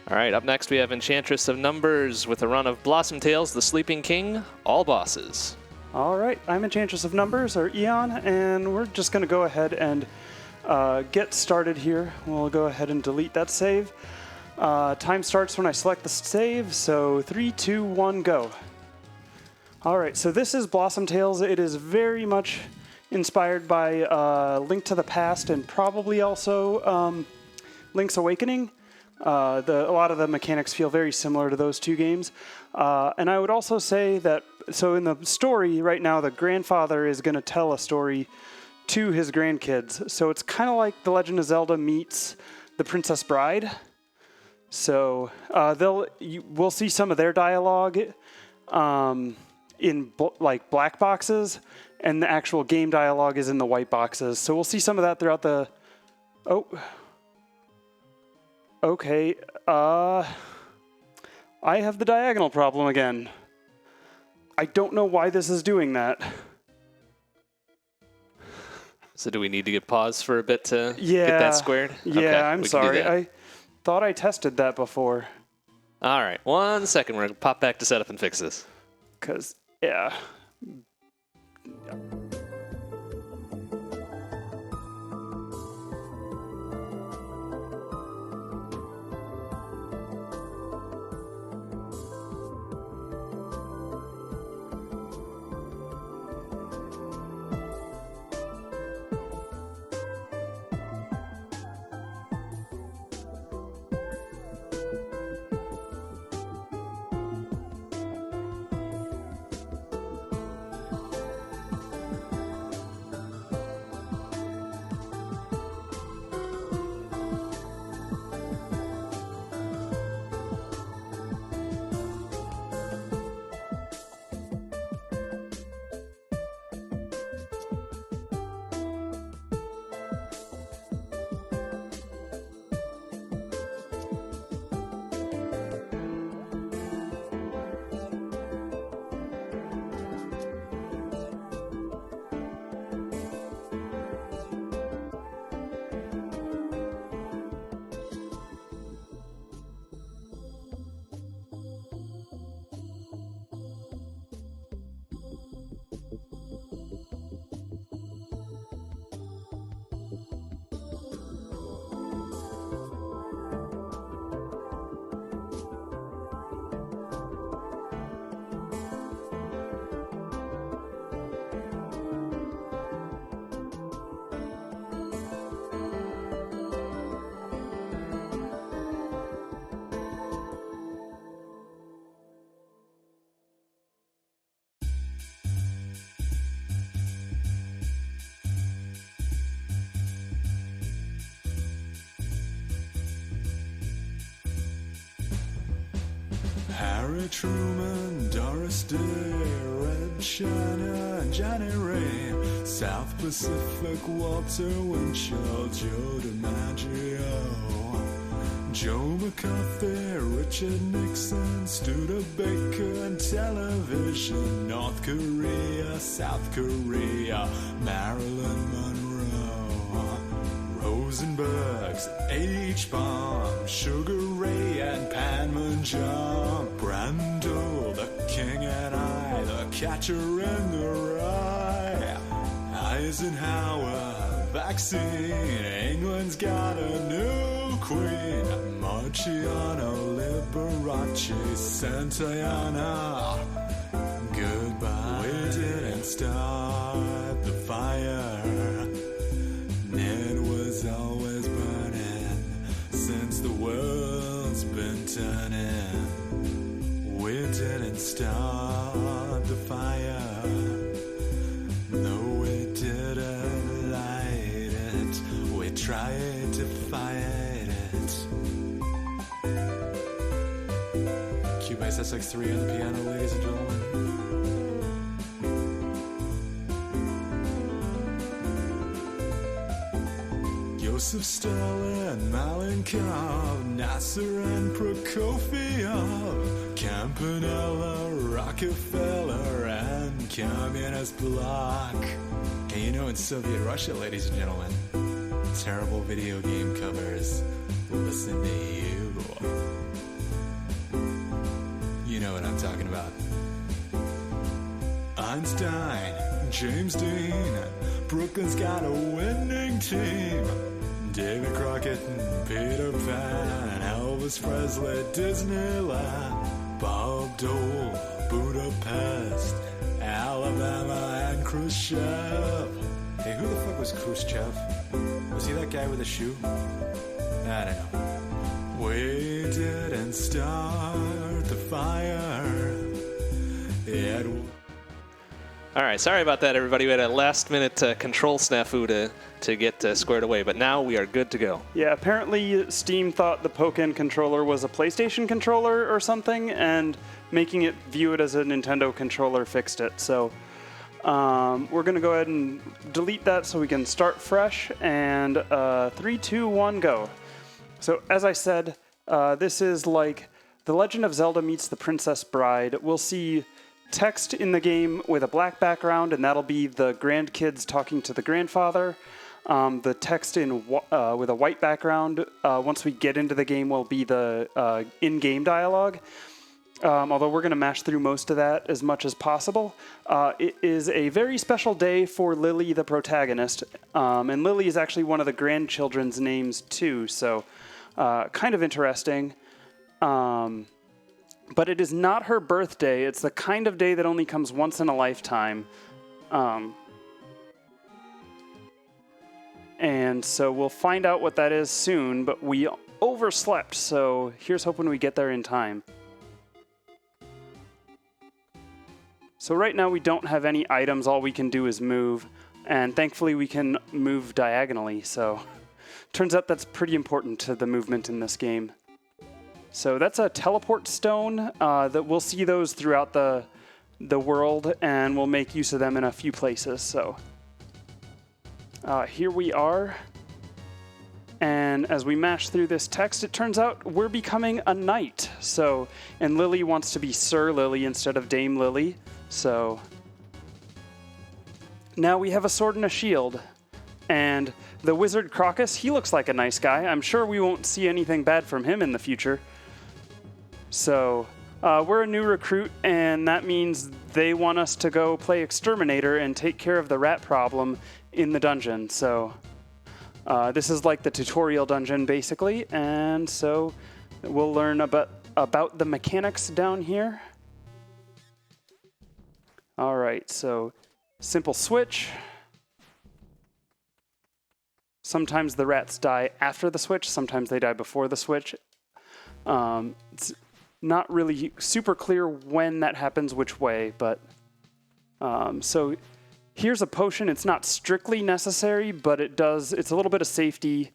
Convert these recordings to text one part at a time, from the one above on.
All right, up next we have Enchantress of Numbers with a run of Blossom Tales, The Sleeping King, all bosses. All right, I'm Enchantress of Numbers, or Eon, and we're just going to go ahead and get started here. We'll go ahead and delete that save. Time starts when I select the save, so 3, 2, 1, go. All right, so this is Blossom Tales. It is very much inspired by Link to the Past and probably also Link's Awakening. A lot of the mechanics feel very similar to those two games. And I would also say that, so in the story right now, the grandfather is going to tell a story to his grandkids. So it's kind of like The Legend of Zelda meets The Princess Bride. So we'll see some of their dialogue in black boxes, and the actual game dialogue is in the white boxes. So we'll see some of that throughout the... Oh. Okay. I have the diagonal problem again. I don't know why this is doing that. So do we need to get paused for a bit to get that squared? Yeah, okay, I'm sorry. I thought I tested that before. All right, 1 second. We're going to pop back to setup and fix this. Because, yeah. Harry Truman, Doris Day, Red China, Johnny Ray, South Pacific, Walter Winchell, Joe DiMaggio, Joe McCarthy, Richard Nixon, Studebaker, and television, North Korea, South Korea, Marilyn Monroe, Rosenbergs, H-Bomb, Sugar Ray, and Panman Jump, Brando, the King and I, the Catcher in the Rye, Eisenhower, vaccine, England's got a new queen, Marciano, Liberace, Santayana, goodbye, we didn't start the fire, Ned was always burning, since the world's been turning, we didn't start the fire, no we didn't light it, we tried to fight it. Cubase SX3 on the piano, ladies and gentlemen. Joseph Stalin, Malenkov, Nasser and Prokofiev, Campanella, Rockefeller, and Communist Bloc. Hey, you know, in Soviet Russia, ladies and gentlemen, terrible video game covers. Listen to you. You know what I'm talking about. Einstein, James Dean, Brooklyn's got a winning team. David Crockett and Peter Pan, Elvis Presley, Disneyland, Bob Dole, Budapest, Alabama, and Khrushchev. Hey, who the fuck was Khrushchev? Was he that guy with a shoe? I don't know. We didn't start the fire. All right, sorry about that, everybody. We had a last-minute control snafu to get squared away, but now we are good to go. Yeah, apparently Steam thought the Pokken controller was a PlayStation controller or something, and making it view it as a Nintendo controller fixed it. So we're going to go ahead and delete that so we can start fresh, and 3, 2, 1, go. So as I said, this is like The Legend of Zelda meets The Princess Bride. We'll see text in the game with a black background, and that'll be the grandkids talking to the grandfather. The text with a white background, once we get into the game, will be the in-game dialogue. Although we're going to mash through most of that as much as possible. It is a very special day for Lily, the protagonist. And Lily is actually one of the grandchildren's names, too, so kind of interesting. But it is not her birthday. It's the kind of day that only comes once in a lifetime. And so we'll find out what that is soon, but we overslept, so here's hoping we get there in time. So right now we don't have any items. All we can do is move, and thankfully we can move diagonally, so turns out that's pretty important to the movement in this game. So that's a teleport stone that we'll see those throughout the world, and we'll make use of them in a few places. So here we are, and as we mash through this text, it turns out we're becoming a knight. So, and Lily wants to be Sir Lily instead of Dame Lily. So now we have a sword and a shield, and the wizard Crocus, he looks like a nice guy. I'm sure we won't see anything bad from him in the future. So we're a new recruit, and that means they want us to go play Exterminator and take care of the rat problem in the dungeon. So this is like the tutorial dungeon, basically, and so we'll learn about the mechanics down here. All right, so simple switch. Sometimes the rats die after the switch, sometimes they die before the switch. It's not really super clear when that happens which way, but so here's a potion. It's not strictly necessary, but it's a little bit of safety,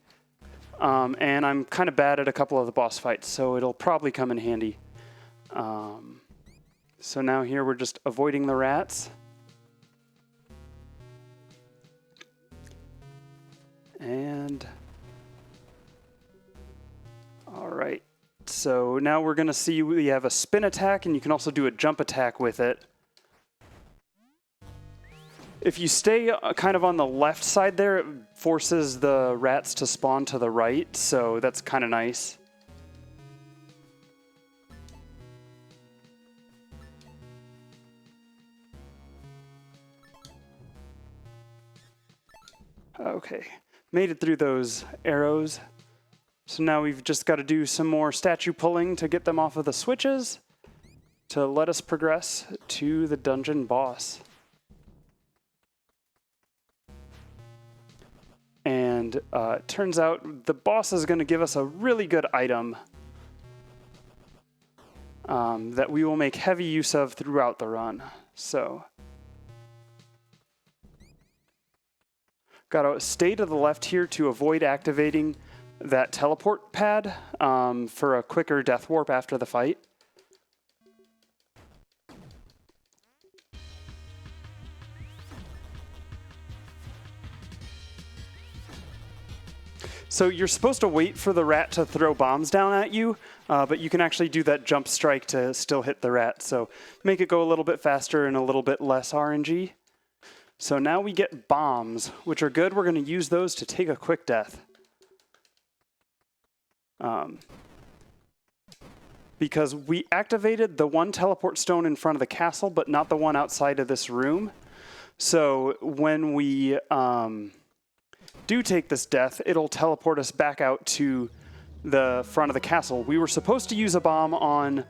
and I'm kind of bad at a couple of the boss fights, so it'll probably come in handy. So now here we're just avoiding the rats. And all right, so now we're going to see we have a spin attack, and you can also do a jump attack with it. If you stay kind of on the left side there, it forces the rats to spawn to the right, so that's kind of nice. Okay. Made it through those arrows. So now we've just got to do some more statue pulling to get them off of the switches to let us progress to the dungeon boss. And it turns out the boss is going to give us a really good item that we will make heavy use of throughout the run. So gotta stay to the left here to avoid activating that teleport pad for a quicker death warp after the fight. So you're supposed to wait for the rat to throw bombs down at you, but you can actually do that jump strike to still hit the rat. So make it go a little bit faster and a little bit less RNG. So now we get bombs, which are good. We're going to use those to take a quick death. because we activated the one teleport stone in front of the castle, but not the one outside of this room. So when we do take this death, it'll teleport us back out to the front of the castle. We were supposed to use a bomb on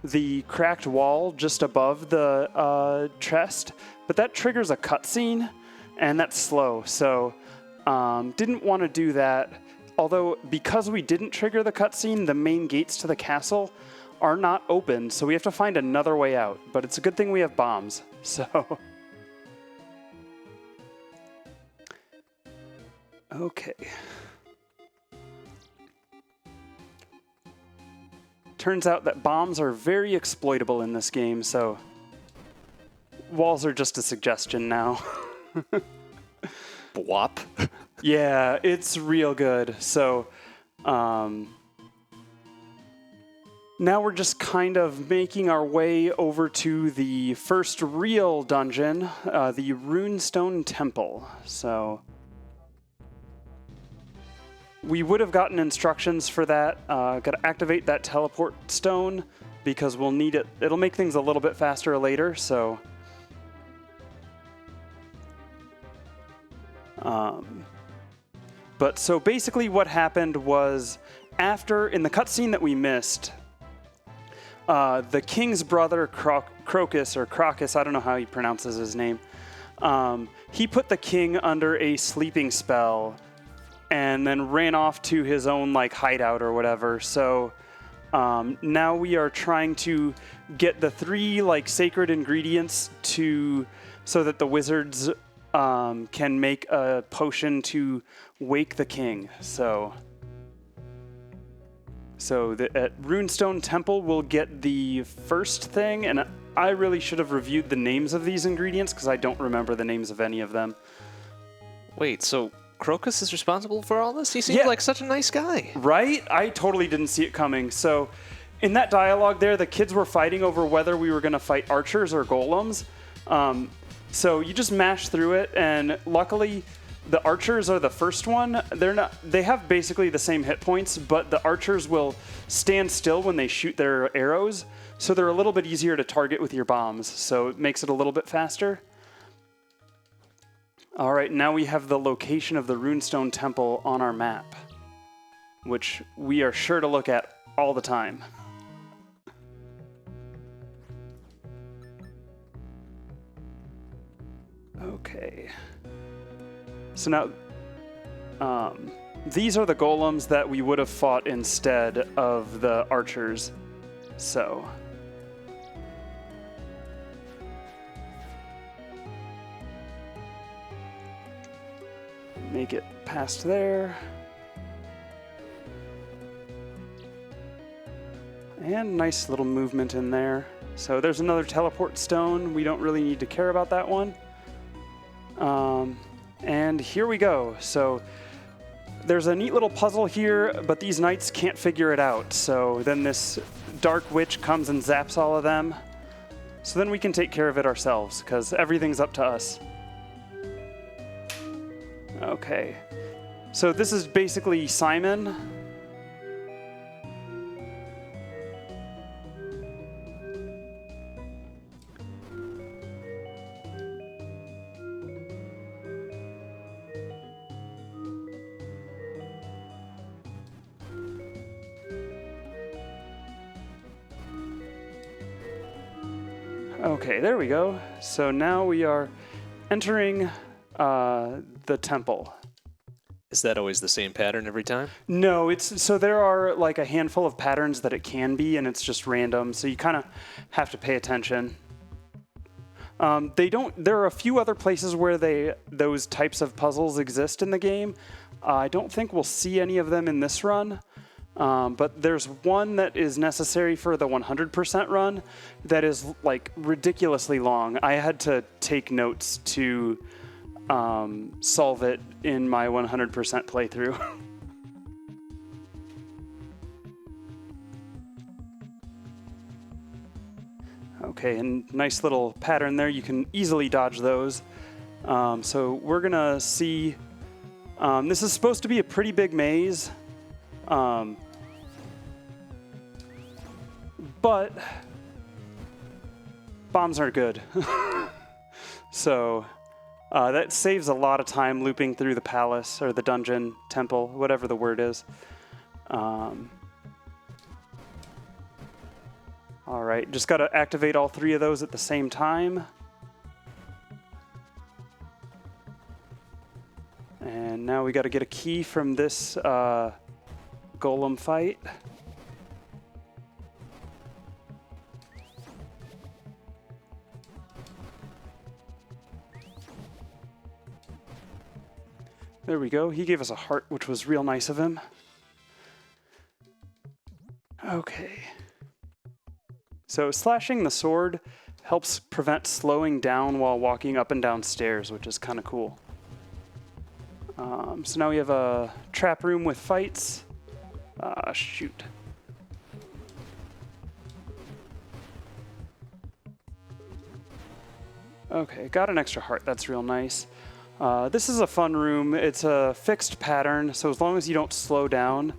the cracked wall just above the chest, but that triggers a cutscene, and that's slow. So didn't want to do that. Although, because we didn't trigger the cutscene, the main gates to the castle are not open, so we have to find another way out. But it's a good thing we have bombs, so... Okay. Turns out that bombs are very exploitable in this game, so... walls are just a suggestion now. Bwop. Yeah, it's real good. So, now we're just kind of making our way over to the first real dungeon, the Runestone Temple. So, we would have gotten instructions for that. Got to activate that teleport stone because we'll need it. It'll make things a little bit faster later, so... But so basically what happened was in the cutscene that we missed, the king's brother, Crocus, I don't know how he pronounces his name, he put the king under a sleeping spell and then ran off to his own like hideout or whatever. So now we are trying to get the 3 like sacred ingredients so that the wizards can make a potion to wake the king. So at Runestone Temple, we'll get the first thing, and I really should have reviewed the names of these ingredients because I don't remember the names of any of them. Wait, so Crocus is responsible for all this? He seems like such a nice guy. Right? I totally didn't see it coming. So in that dialogue there, the kids were fighting over whether we were going to fight archers or golems. So you just mash through it, and luckily the archers are the first one. They have basically the same hit points, but the archers will stand still when they shoot their arrows, so they're a little bit easier to target with your bombs, so it makes it a little bit faster. All right, now we have the location of the Runestone Temple on our map, which we are sure to look at all the time. Okay. So now, these are the golems that we would have fought instead of the archers. So. Make it past there. And nice little movement in there. So there's another teleport stone. We don't really need to care about that one. And here we go. So there's a neat little puzzle here, but these knights can't figure it out. So then this dark witch comes and zaps all of them. So then we can take care of it ourselves, because everything's up to us. Okay. So this is basically Simon. Okay, there we go. So now we are entering the temple. Is that always the same pattern every time? No, so there are like a handful of patterns that it can be, and it's just random, so you kind of have to pay attention. There are a few other places where those types of puzzles exist in the game. I don't think we'll see any of them in this run. But there's one that is necessary for the 100% run that is like ridiculously long. I had to take notes to solve it in my 100% playthrough. Okay, and nice little pattern there. You can easily dodge those. So we're gonna see, this is supposed to be a pretty big maze. But bombs aren't good. So that saves a lot of time looping through the palace or the dungeon, temple, whatever the word is. All right, just got to activate all 3 of those at the same time. And now we got to get a key from this golem fight. There we go. He gave us a heart, which was real nice of him. Okay. So slashing the sword helps prevent slowing down while walking up and down stairs, which is kind of cool. So now we have a trap room with fights. Shoot. Okay, got an extra heart. That's real nice. This is a fun room. It's a fixed pattern, so as long as you don't slow down,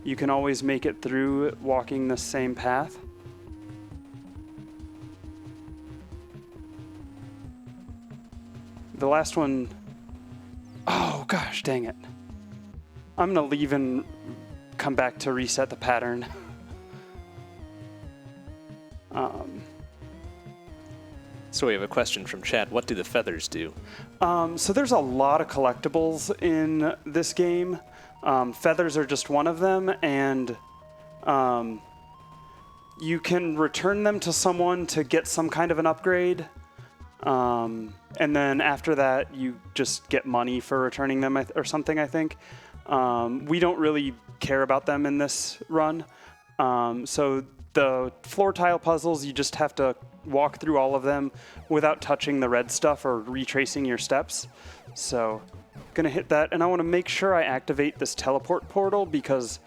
you can always make it through walking the same path. The last one... Oh, gosh, dang it. I'm going to leave and come back to reset the pattern. So we have a question from chat. What do the feathers do? So there's a lot of collectibles in this game. Feathers are just one of them, and you can return them to someone to get some kind of an upgrade. And then after that, you just get money for returning them or something, I think. We don't really care about them in this run. So the floor tile puzzles, you just have to walk through all of them without touching the red stuff or retracing your steps. So gonna hit that, and I want to make sure I activate this teleport portal because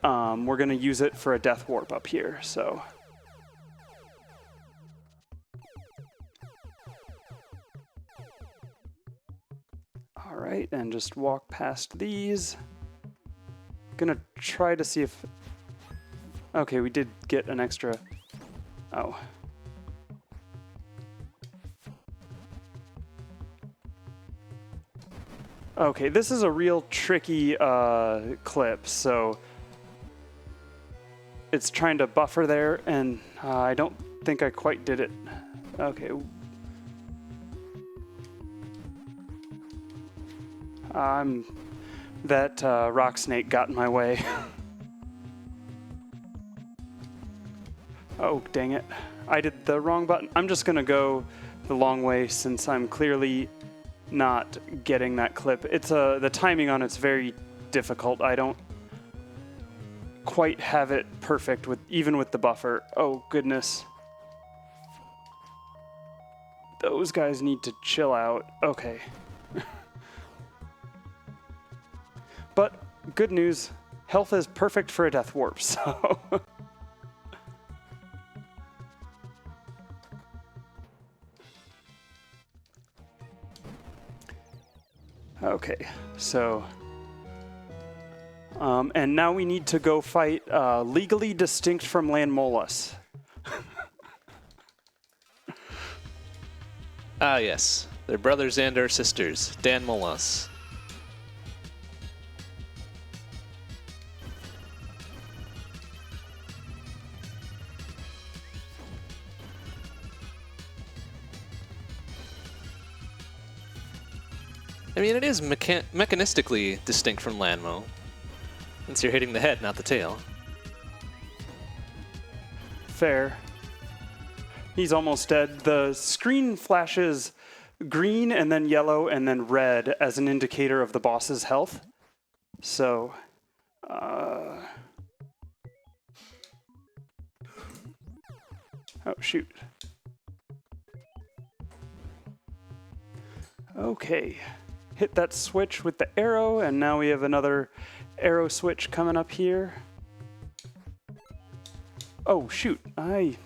we're gonna use it for a death warp up here. So all right, and just walk past these. Gonna try to see if... Okay, we did get an extra... Oh. Okay, this is a real tricky clip, so it's trying to buffer there, and I don't think I quite did it. Okay. That rock snake got in my way. Oh, dang it. I did the wrong button. I'm just gonna go the long way since I'm clearly not getting that clip. It's the timing on it's very difficult. I don't quite have it perfect even with the buffer. Oh goodness. Those guys need to chill out. Okay. But good news, health is perfect for a death warp, so okay, so, and now we need to go fight legally distinct from Landmolus. Ah, yes. They're brothers and or sisters. Dan Molas. I mean, it is mechanistically distinct from Landmo, since you're hitting the head, not the tail. Fair. He's almost dead. The screen flashes green and then yellow and then red as an indicator of the boss's health. So, oh shoot. Okay. Hit that switch with the arrow, and now we have another arrow switch coming up here. Oh, shoot. I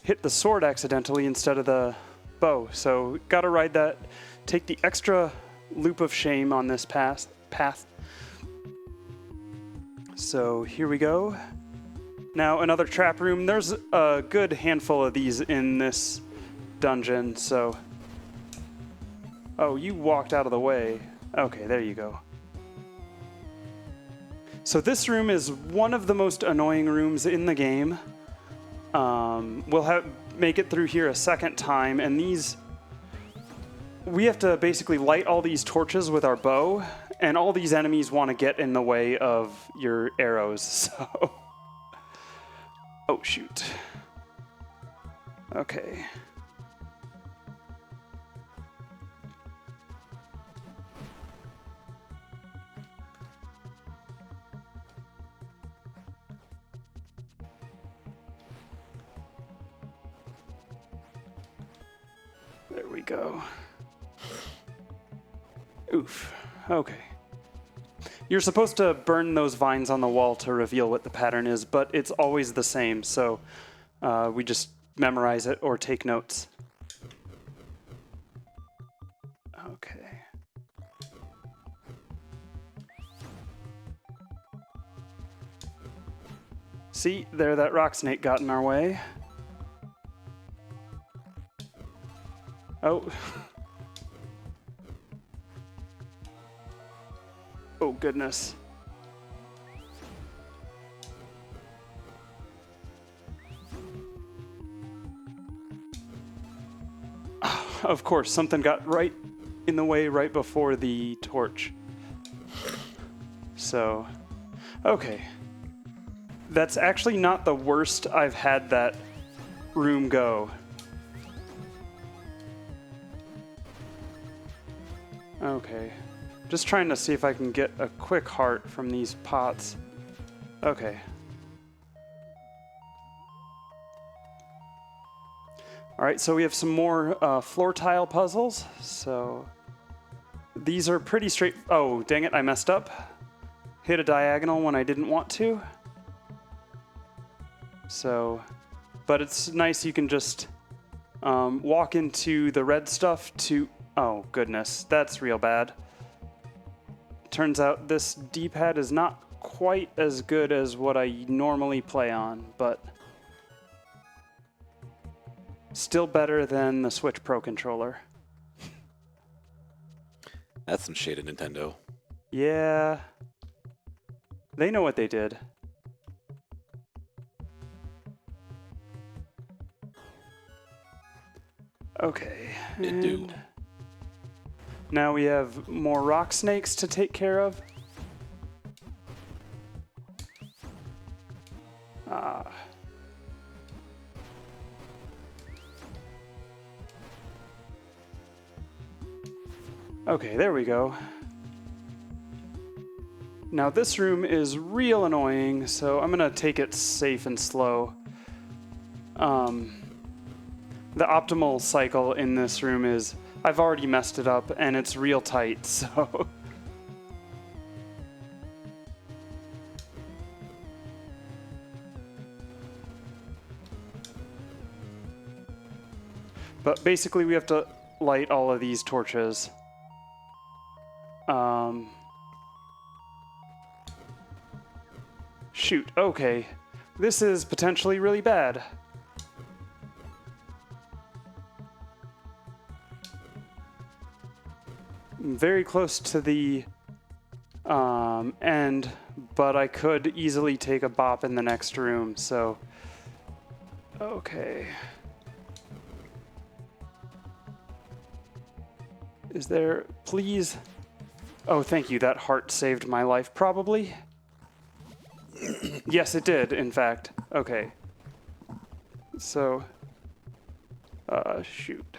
hit the sword accidentally instead of the bow, so gotta ride that. Take the extra loop of shame on this path. So here we go. Now another trap room. There's a good handful of these in this dungeon, so... Oh, you walked out of the way. Okay, there you go. So this room is one of the most annoying rooms in the game. We'll make it through here a second time, and we have to basically light all these torches with our bow, and all these enemies want to get in the way of your arrows, so... Oh, shoot. Okay. There we go. Oof. Okay. You're supposed to burn those vines on the wall to reveal what the pattern is, but it's always the same, so we just memorize it or take notes. Okay. See, there that rock snake got in our way. Oh. Oh, goodness. Of course, something got right in the way right before the torch. So, okay. That's actually not the worst I've had that room go. Okay. Just trying to see if I can get a quick heart from these pots. Okay. All right, so we have some more floor tile puzzles. So these are pretty straight. Oh, dang it, I messed up. Hit a diagonal when I didn't want to. So, but it's nice you can just walk into the red stuff to... Oh, goodness, that's real bad. Turns out this D-pad is not quite as good as what I normally play on, but still better than the Switch Pro controller. That's some shaded Nintendo. Yeah. They know what they did. Okay. It do. Now we have more rock snakes to take care of. Okay, there we go. Now this room is real annoying, so I'm gonna take it safe and slow. The optimal cycle in this room is I've already messed it up and it's real tight, so... But basically we have to light all of these torches. Shoot, okay. This is potentially really bad. I'm very close to the end, but I could easily take a bop in the next room, so... Okay. Is there... Please... Oh, thank you. That heart saved my life, probably. Yes, it did, in fact. Okay. So... shoot.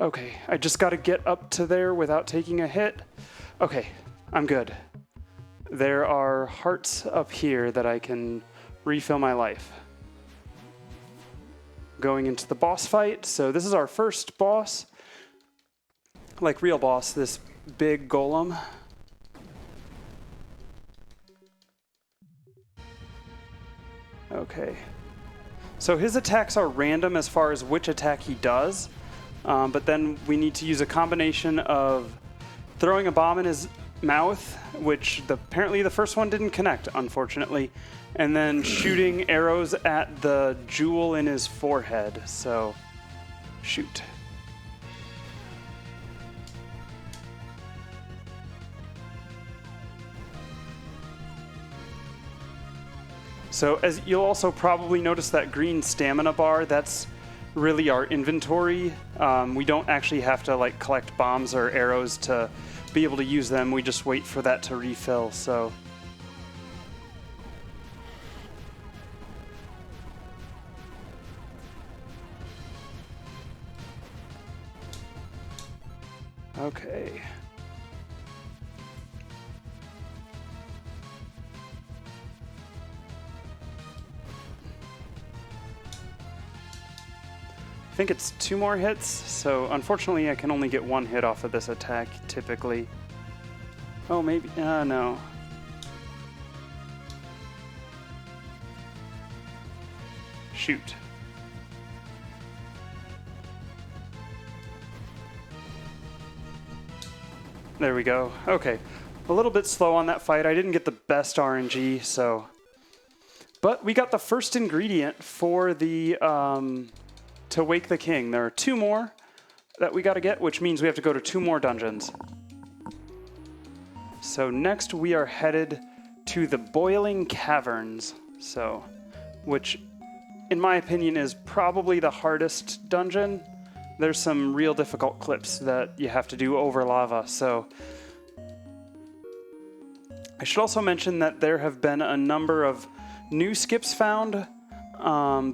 Okay, I just gotta get up to there without taking a hit. Okay, I'm good. There are hearts up here that I can refill my life. Going into the boss fight. So this is our first boss. Like real boss, this big golem. Okay. So his attacks are random as far as which attack he does. But then we need to use a combination of throwing a bomb in his mouth, which apparently the first one didn't connect, unfortunately, and then shooting arrows at the jewel in his forehead. So, shoot. So as you'll also probably notice that green stamina bar, that's really our inventory. We don't actually have to like collect bombs or arrows to be able to use them. We just wait for that to refill. So okay. I think it's 2 more hits, so unfortunately I can only get 1 hit off of this attack, typically. Oh, maybe, no. Shoot. There we go. Okay. A little bit slow on that fight. I didn't get the best RNG, so... But we got the first ingredient for the... to wake the king. There are 2 more that we got to get, which means we have to go to 2 more dungeons. So next we are headed to the Boiling Caverns, so which in my opinion is probably the hardest dungeon. There's some real difficult clips that you have to do over lava. So I should also mention that there have been a number of new skips found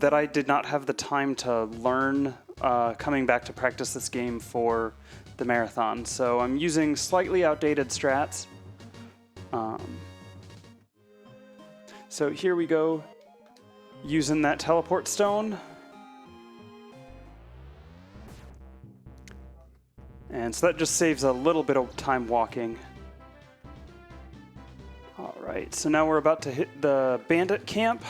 that I did not have the time to learn coming back to practice this game for the marathon. So I'm using slightly outdated strats. So here we go, using that teleport stone. And so that just saves a little bit of time walking. All right, so now we're about to hit the bandit camp.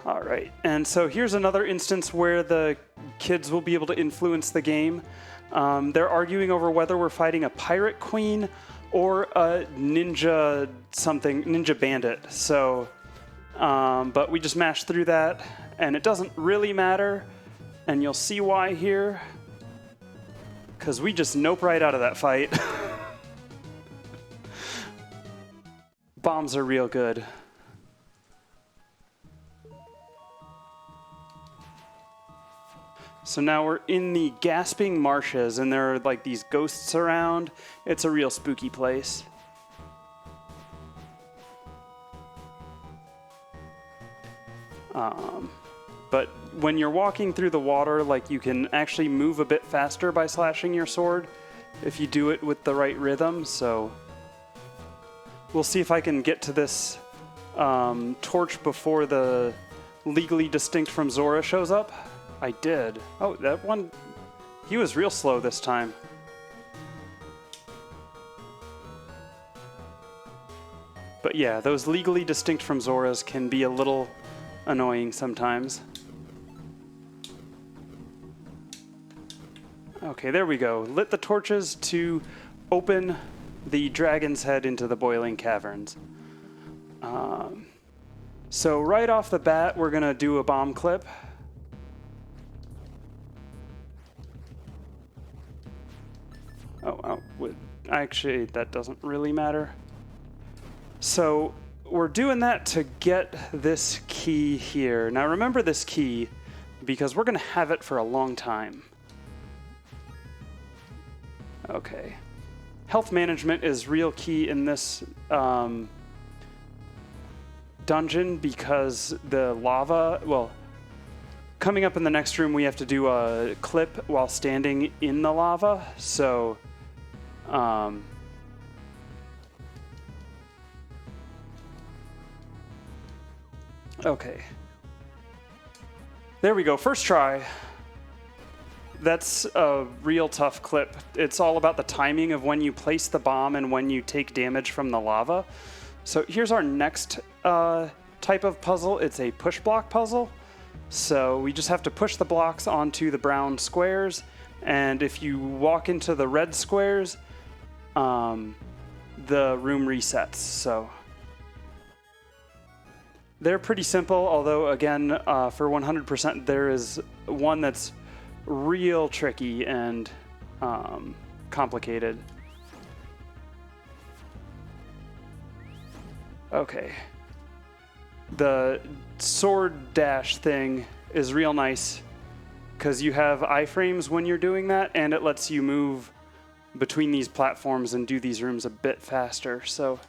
All right, and so here's another instance where the kids will be able to influence the game. They're arguing over whether we're fighting a pirate queen or a ninja bandit. So, but we just mashed through that, and it doesn't really matter, and you'll see why here, because we just nope right out of that fight. Bombs are real good. So now we're in the Gasping Marshes, and there are like these ghosts around. It's a real spooky place. But when you're walking through the water, like you can actually move a bit faster by slashing your sword if you do it with the right rhythm. So we'll see if I can get to this torch before the legally distinct from Zora shows up. I did. Oh, that one, he was real slow this time. But yeah, those legally distinct from Zoras can be a little annoying sometimes. Okay, there we go. Lit the torches to open the dragon's head into the Boiling Caverns. So right off the bat, we're going to do a bomb clip. Actually, that doesn't really matter. So we're doing that to get this key here. Now remember this key, because we're going to have it for a long time. Okay. Health management is real key in this dungeon, because the lava, well, coming up in the next room, we have to do a clip while standing in the lava. So okay. There we go. First try. That's a real tough clip. It's all about the timing of when you place the bomb and when you take damage from the lava. So here's our next type of puzzle. It's a push block puzzle. So we just have to push the blocks onto the brown squares, and if you walk into the red squares, the room resets. So they're pretty simple, although again, for 100%, there is one that's real tricky and complicated. Okay. The sword dash thing is real nice because you have iframes when you're doing that, and it lets you move between these platforms and do these rooms a bit faster. So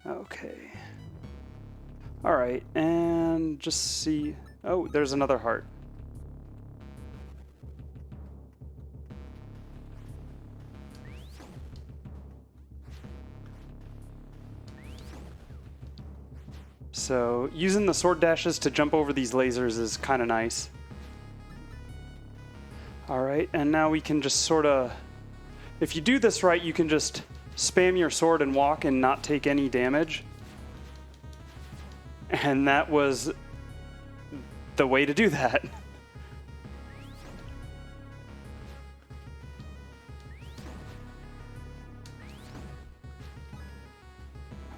okay. All right, and just see. Oh, there's another heart. So using the sword dashes to jump over these lasers is kind of nice. All right, and now we can just sort of, if you do this right, you can just spam your sword and walk and not take any damage. And that was the way to do that.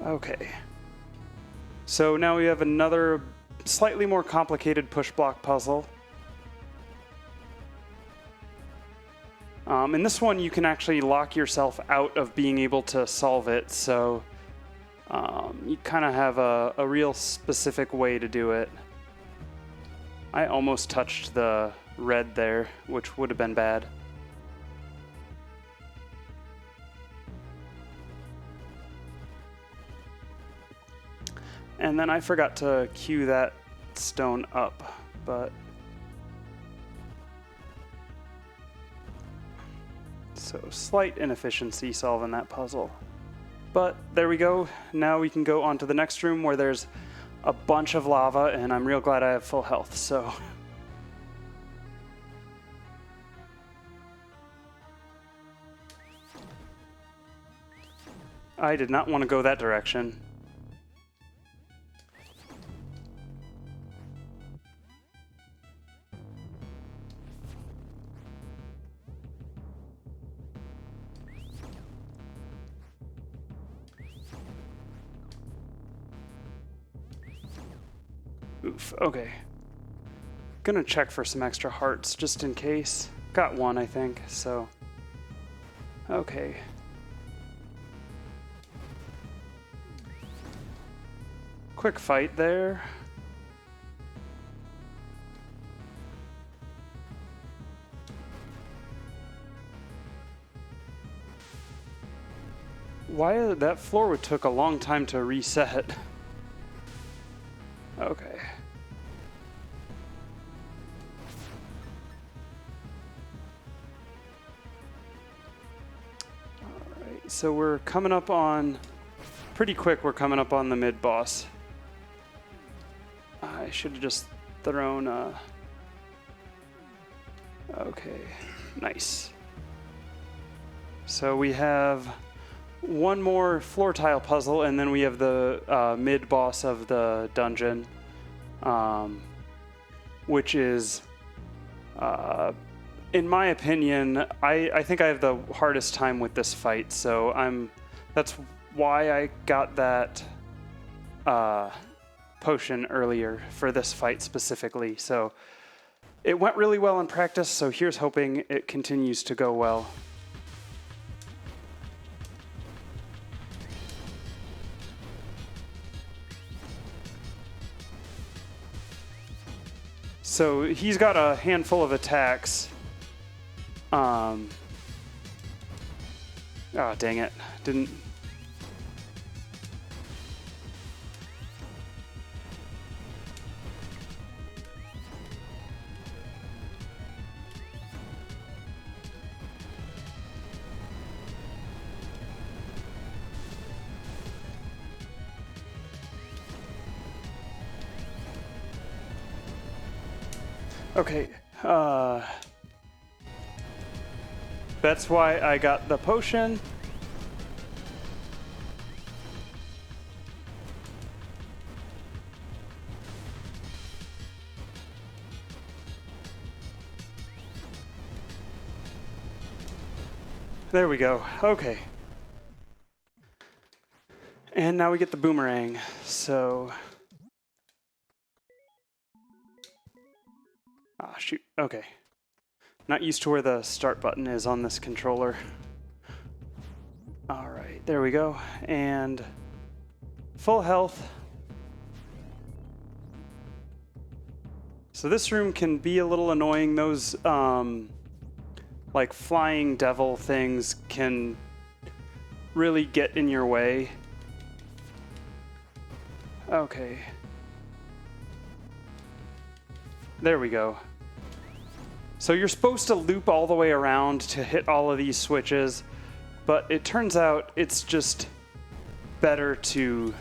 Okay. So now we have another slightly more complicated push block puzzle. In this one, you can actually lock yourself out of being able to solve it, so you kind of have a real specific way to do it. I almost touched the red there, which would have been bad. And then I forgot to queue that stone up, but... So slight inefficiency solving that puzzle. But there we go. Now we can go on to the next room where there's a bunch of lava, and I'm real glad I have full health, so... I did not want to go that direction. Oof, okay. Gonna check for some extra hearts just in case. Got one, I think, so. Okay. Quick fight there. Why that floor took a long time to reset. Okay. Alright, so we're coming up on, pretty quick, we're coming up on the mid-boss. I should have just thrown okay, nice. So we have one more floor tile puzzle, and then we have the mid-boss of the dungeon, which is, in my opinion, I think I have the hardest time with this fight, so that's why I got that potion earlier for this fight specifically. So it went really well in practice, so here's hoping it continues to go well. So he's got a handful of attacks. Oh, dang it. Didn't... Okay, That's why I got the potion. There we go. Okay. And now we get the boomerang. So... Ah, shoot. Okay. Not used to where the start button is on this controller. All right, there we go. And full health. So this room can be a little annoying. Those like flying devil things can really get in your way. Okay. There we go. So you're supposed to loop all the way around to hit all of these switches, but it turns out it's just better to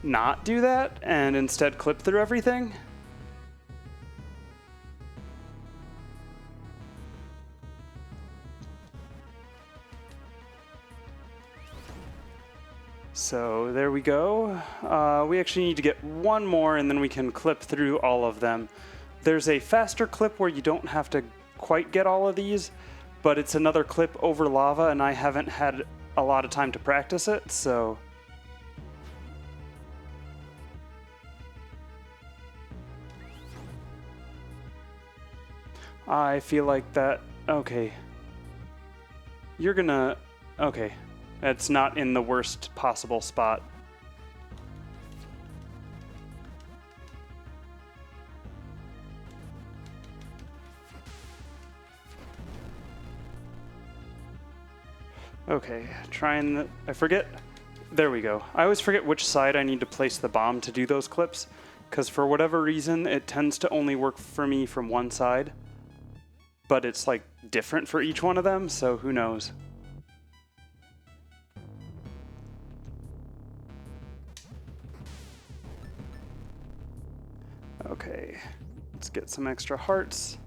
not do that and instead clip through everything. So there we go. We actually need to get one more and then we can clip through all of them. There's a faster clip where you don't have to quite get all of these, but it's another clip over lava and I haven't had a lot of time to practice it, so... I feel like that... Okay. You're gonna... Okay. That's not in the worst possible spot. Okay, trying the... I forget... There we go. I always forget which side I need to place the bomb to do those clips, because for whatever reason, it tends to only work for me from one side. But it's, like, different for each one of them, so who knows. Okay, let's get some extra hearts.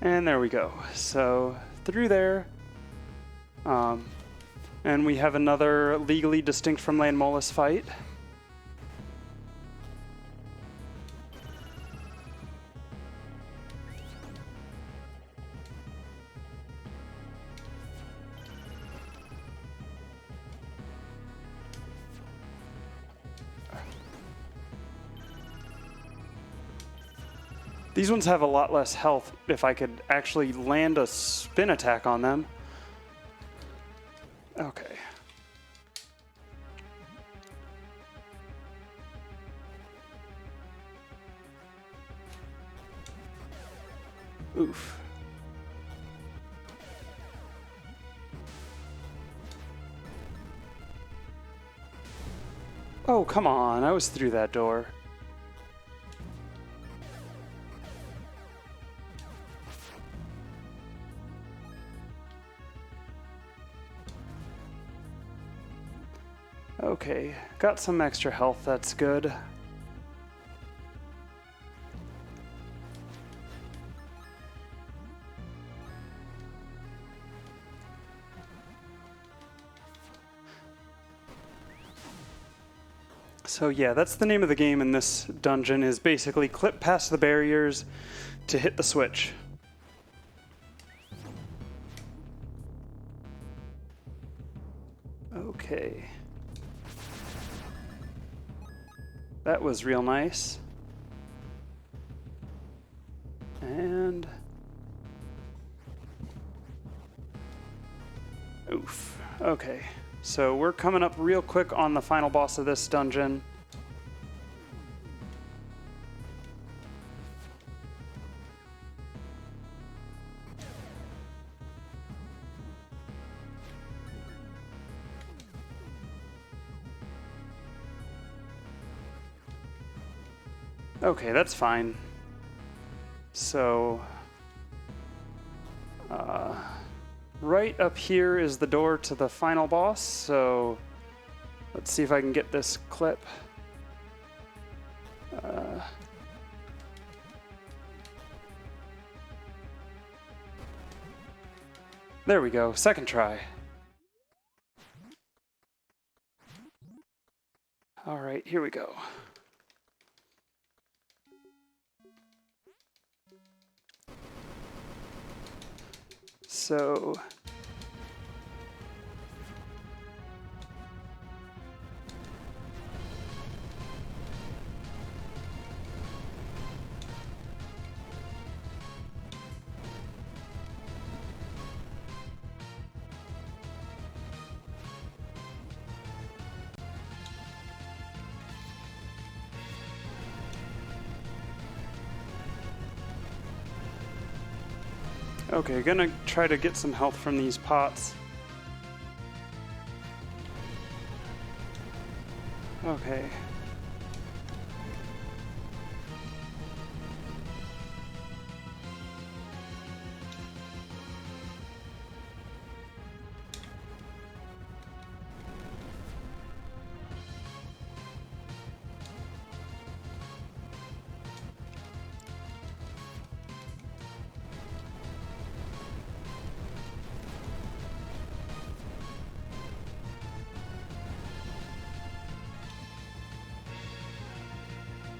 And there we go. So through there, and we have another legally distinct from Land Molus fight. These ones have a lot less health if I could actually land a spin attack on them. Okay. Oof. Oh, come on. I was through that door. Okay, got some extra health, that's good. So yeah, that's the name of the game in this dungeon, is basically clip past the barriers to hit the switch. Okay. That was real nice. And... oof. Okay. So we're coming up real quick on the final boss of this dungeon. Okay, that's fine. So, right up here is the door to the final boss, so Let's see if I can get this clip. There we go, second try. All right, here we go. So okay, gonna try to get some health from these pots. Okay.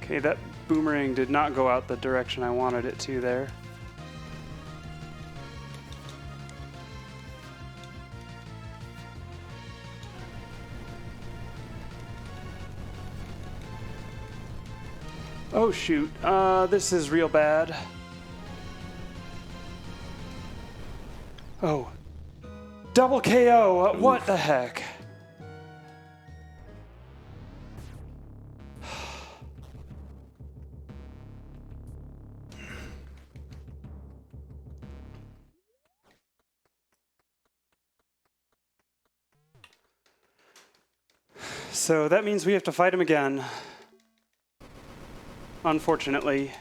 Okay, that boomerang did not go out the direction I wanted it to there. Oh shoot, this is real bad. Oh. Double KO, what the heck? So that means we have to fight him again. Unfortunately.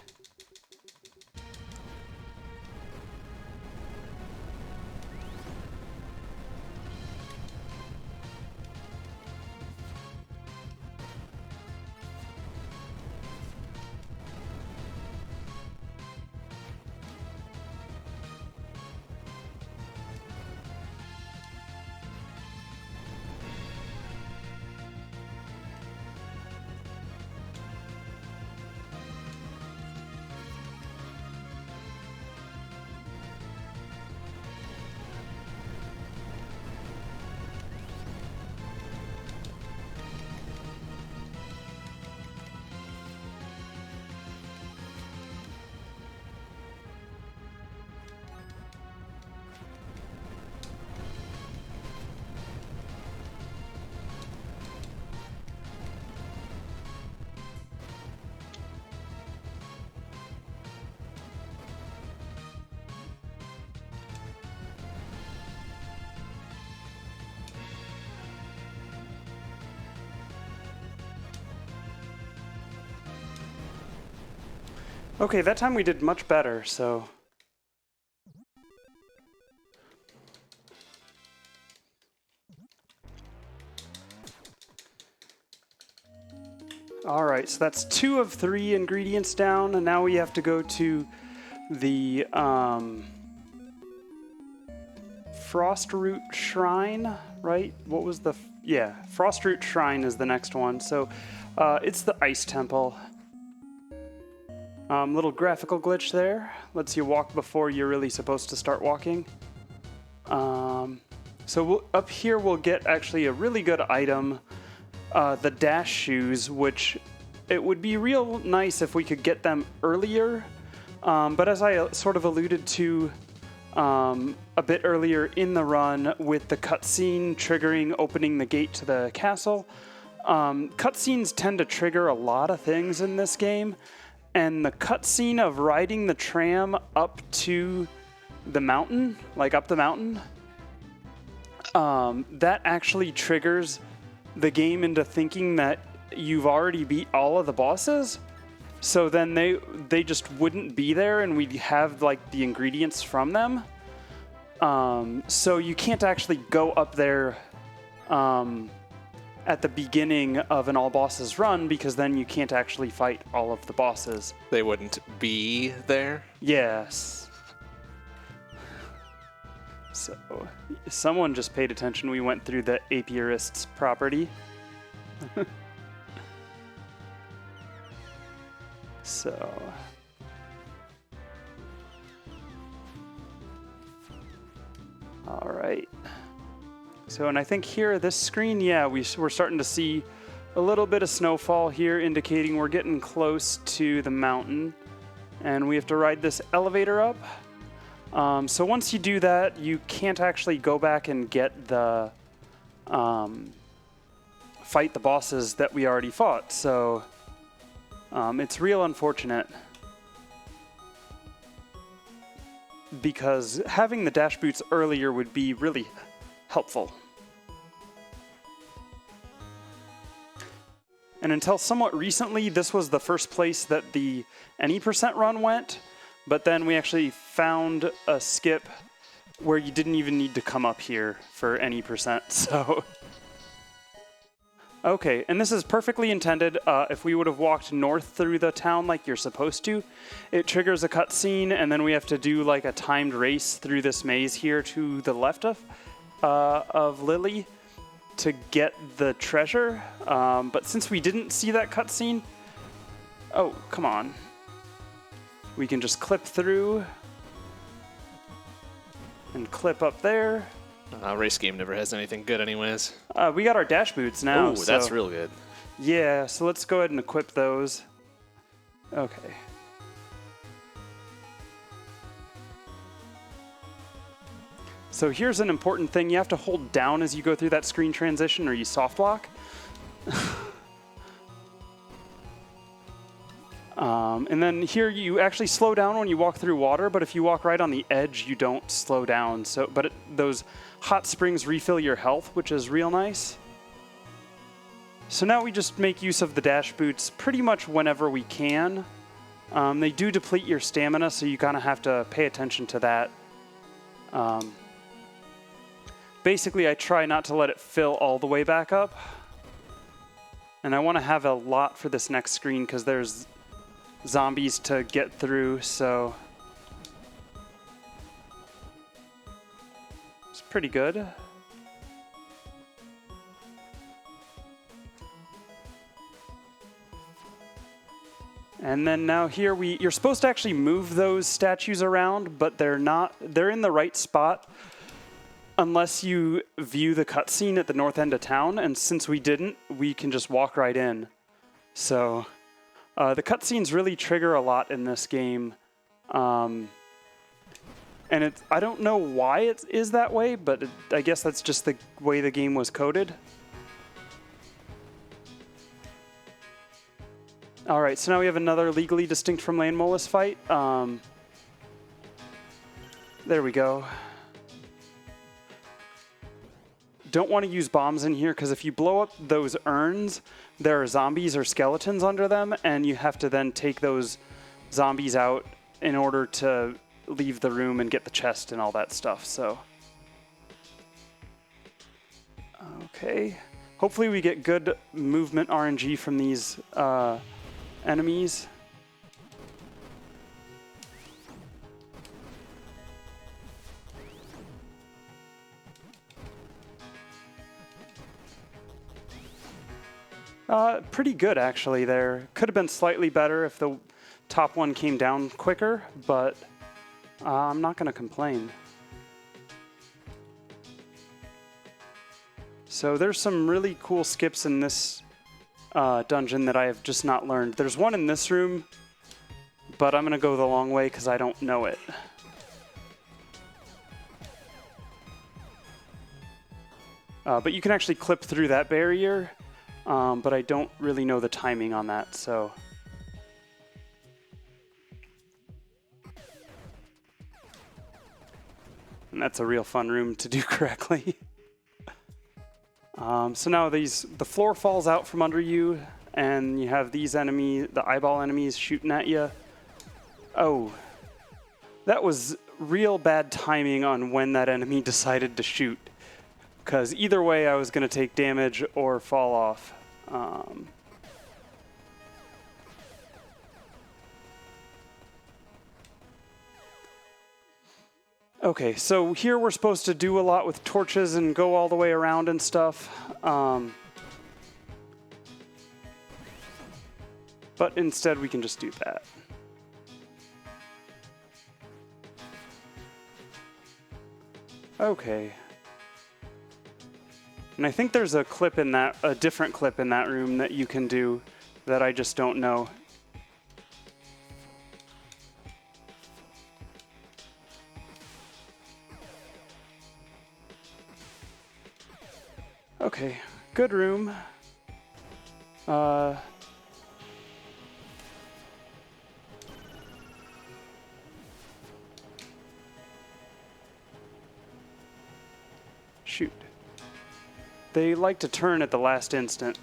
Okay, that time we did much better, so... Alright, so that's 2 of 3 ingredients down, and now we have to go to the Frostroot Shrine, right? What was the... yeah, Frostroot Shrine is the next one, so it's the Ice Temple. Little graphical glitch there. Lets you walk before you're really supposed to start walking. So up here we'll get actually a really good item, the dash shoes, which it would be real nice if we could get them earlier. But as I sort of alluded to a bit earlier in the run with the cutscene triggering opening the gate to the castle, cutscenes tend to trigger a lot of things in this game. And the cutscene of riding the tram up to the mountain, like up the mountain, that actually triggers the game into thinking that you've already beat all of the bosses. So then they just wouldn't be there and we'd have like the ingredients from them. So you can't actually go up there at the beginning of an all bosses run, because then you can't actually fight all of the bosses. They wouldn't be there? Yes. So, someone just paid attention. We went through the apiarist's property. So... all right. So, and I think here, this screen, yeah, we're starting to see a little bit of snowfall here, indicating we're getting close to the mountain. And we have to ride this elevator up. So once you do that, you can't actually go back and get the... fight the bosses that we already fought. So, it's real unfortunate. Because having the dash boots earlier would be really helpful. And until somewhat recently, this was the first place that the any % run went, but then we actually found a skip where you didn't even need to come up here for any %, so... Okay, and this is perfectly intended. If we would have walked north through the town like you're supposed to, it triggers a cutscene, and then we have to do like a timed race through this maze here to the left of Lily to get the treasure. But since we didn't see that cutscene, oh, come on. We can just clip through and clip up there. Race game never has anything good anyways. We got our dash boots now. Oh, that's real good. Yeah, so let's go ahead and equip those. Okay. So here's an important thing. You have to hold down as you go through that screen transition, or you soft lock. And then here you actually slow down when you walk through water, but if you walk right on the edge, you don't slow down. So, but those hot springs refill your health, which is real nice. So now we just make use of the dash boots pretty much whenever we can. They do deplete your stamina, so you kind of have to pay attention to that. Basically, I try not to let it fill all the way back up. And I want to have a lot for this next screen because there's zombies to get through, so it's pretty good. And then now here you're supposed to actually move those statues around, but they're in the right spot unless you view the cutscene at the north end of town, and since we didn't, we can just walk right in. So the cutscenes really trigger a lot in this game. And I don't know why it is that way, but I guess that's just the way the game was coded. All right, so now we have another legally distinct from Land Molus fight. There we go. Don't want to use bombs in here because if you blow up those urns, there are zombies or skeletons under them, and you have to then take those zombies out in order to leave the room and get the chest and all that stuff. So, okay. Hopefully we get good movement RNG from these enemies. Pretty good, actually, there. Could have been slightly better if the top one came down quicker, but I'm not going to complain. So there's some really cool skips in this dungeon that I have just not learned. There's one in this room, but I'm going to go the long way because I don't know it. But you can actually clip through that barrier. But I don't really know the timing on that, so. And that's a real fun room to do correctly. So now the floor falls out from under you, and you have these enemies, the eyeball enemies, shooting at you. Oh, that was real bad timing on when that enemy decided to shoot. because either way I was going to take damage or fall off. Okay, so here we're supposed to do a lot with torches and go all the way around and stuff. But instead we can just do that. Okay. And I think there's a clip in that, a different clip in that room that you can do that I just don't know. Okay, good room. Shoot. They like to turn at the last instant.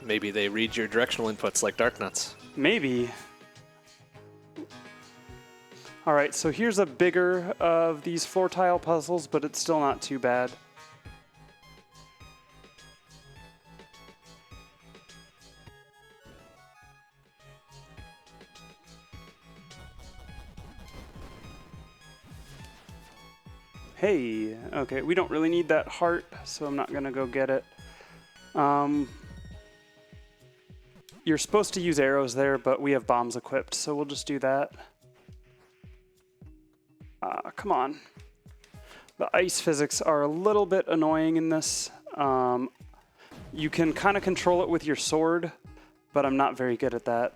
Maybe they read your directional inputs like Darknuts. Maybe. All right, so here's a bigger of these floor tile puzzles, but it's still not too bad. Hey, okay, we don't really need that heart, so I'm not gonna go get it. You're supposed to use arrows there, but we have bombs equipped, so we'll just do that. Come on. The ice physics are a little bit annoying in this. You can kind of control it with your sword, but I'm not very good at that.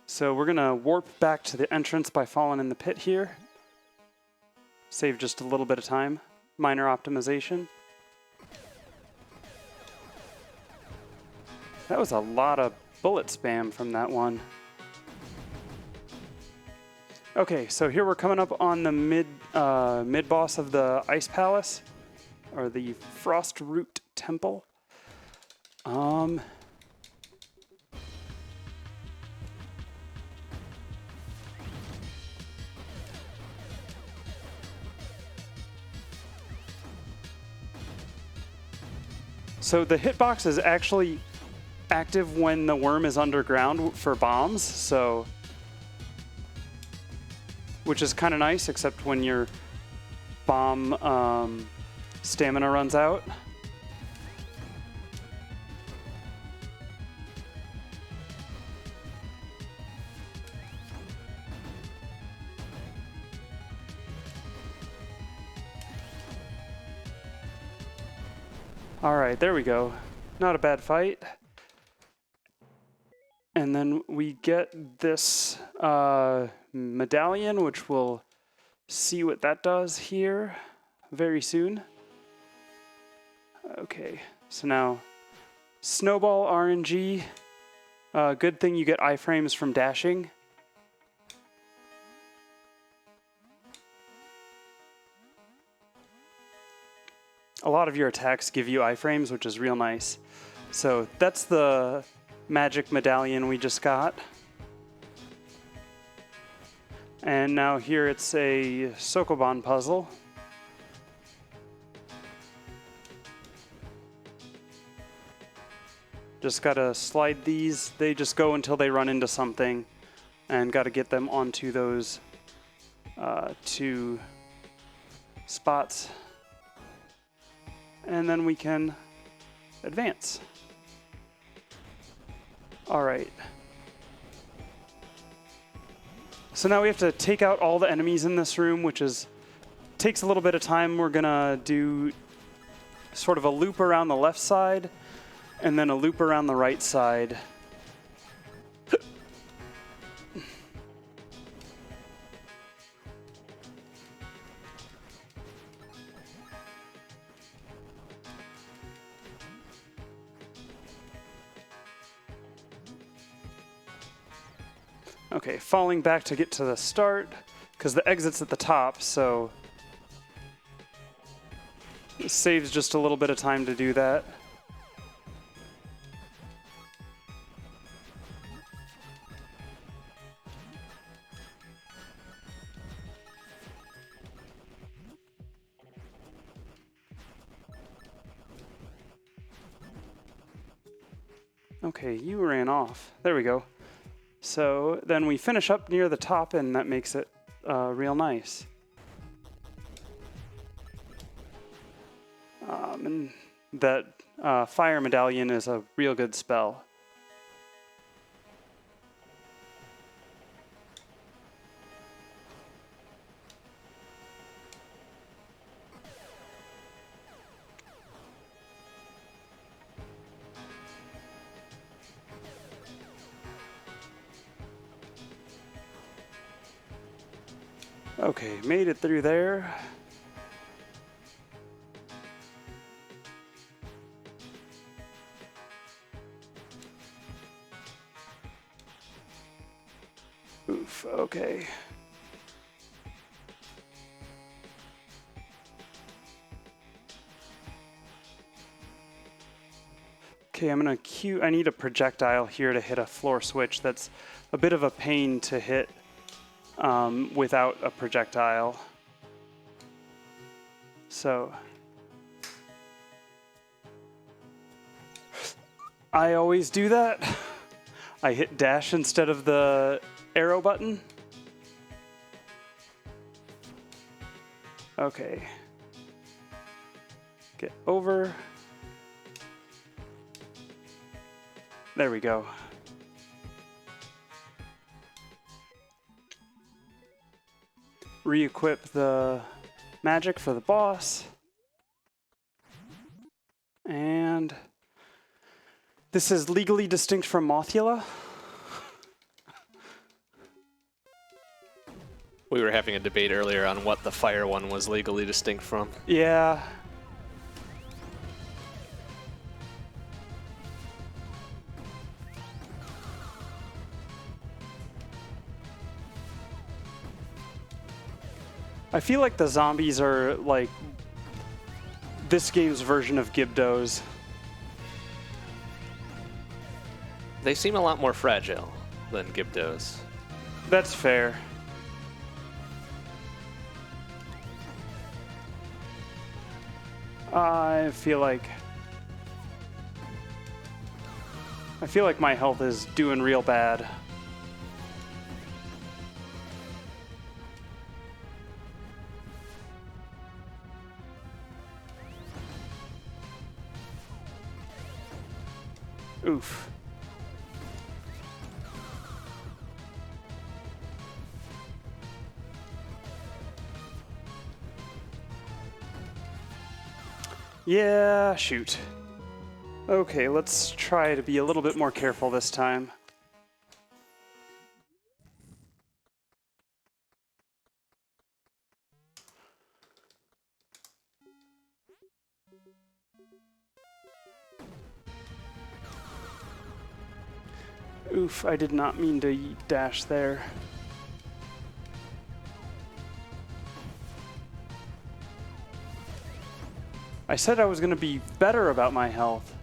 So we're gonna warp back to the entrance by falling in the pit here. Save just a little bit of time. Minor optimization. That was a lot of bullet spam from that one. Okay, so here we're coming up on the mid boss of the Ice Palace, or the Frost Root Temple. So the hitbox is actually active when the worm is underground for bombs, so which is kind of nice, except when your bomb stamina runs out. All right, there we go. Not a bad fight. And then we get this medallion, which we'll see what that does here very soon. Okay, so now Snowball RNG. Good thing you get iframes from dashing. A lot of your attacks give you iframes, which is real nice. So that's the magic medallion we just got. And now here it's a Sokoban puzzle. Just gotta slide these. They just go until they run into something, and gotta get them onto those two spots. And then we can advance. All right. So now we have to take out all the enemies in this room, which takes a little bit of time. We're gonna do sort of a loop around the left side and then a loop around the right side. Okay, falling back to get to the start, because the exit's at the top, so it saves just a little bit of time to do that. Okay, you ran off. There we go. So then we finish up near the top, and that makes it real nice. And that fire medallion is a real good spell. Okay, made it through there. Oof, okay. Okay, I'm gonna queue. I need a projectile here to hit a floor switch. That's a bit of a pain to hit without a projectile. So I always do that. I hit dash instead of the arrow button. Okay. Get over. There we go. Re-equip the magic for the boss. And this is legally distinct from Mothula. We were having a debate earlier on what the fire one was legally distinct from. Yeah. I feel like the zombies are like this game's version of Gibdos. They seem a lot more fragile than Gibdos. That's fair. I feel like my health is doing real bad. Oof. Yeah, shoot. Okay, let's try to be a little bit more careful this time. Oof, I did not mean to dash there. I said I was going to be better about my health.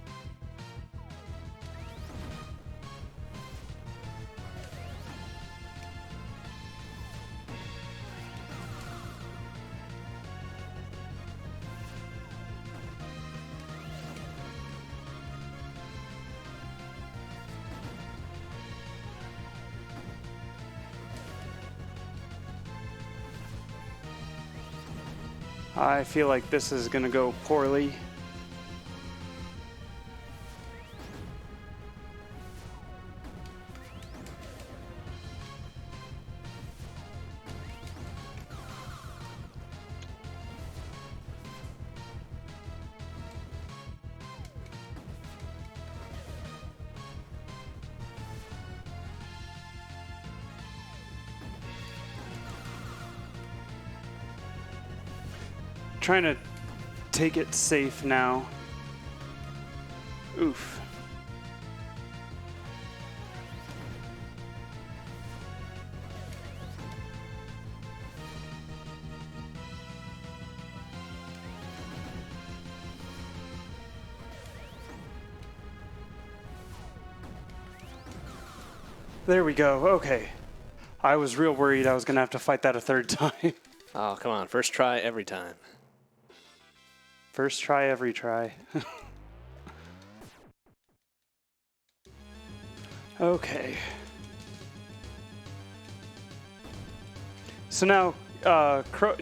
I feel like this is going to go poorly. Trying to take it safe now. Oof. There we go. Okay. I was real worried I was going to have to fight that a third time. Oh, come on. First try every time. First try, every try. Okay. So now,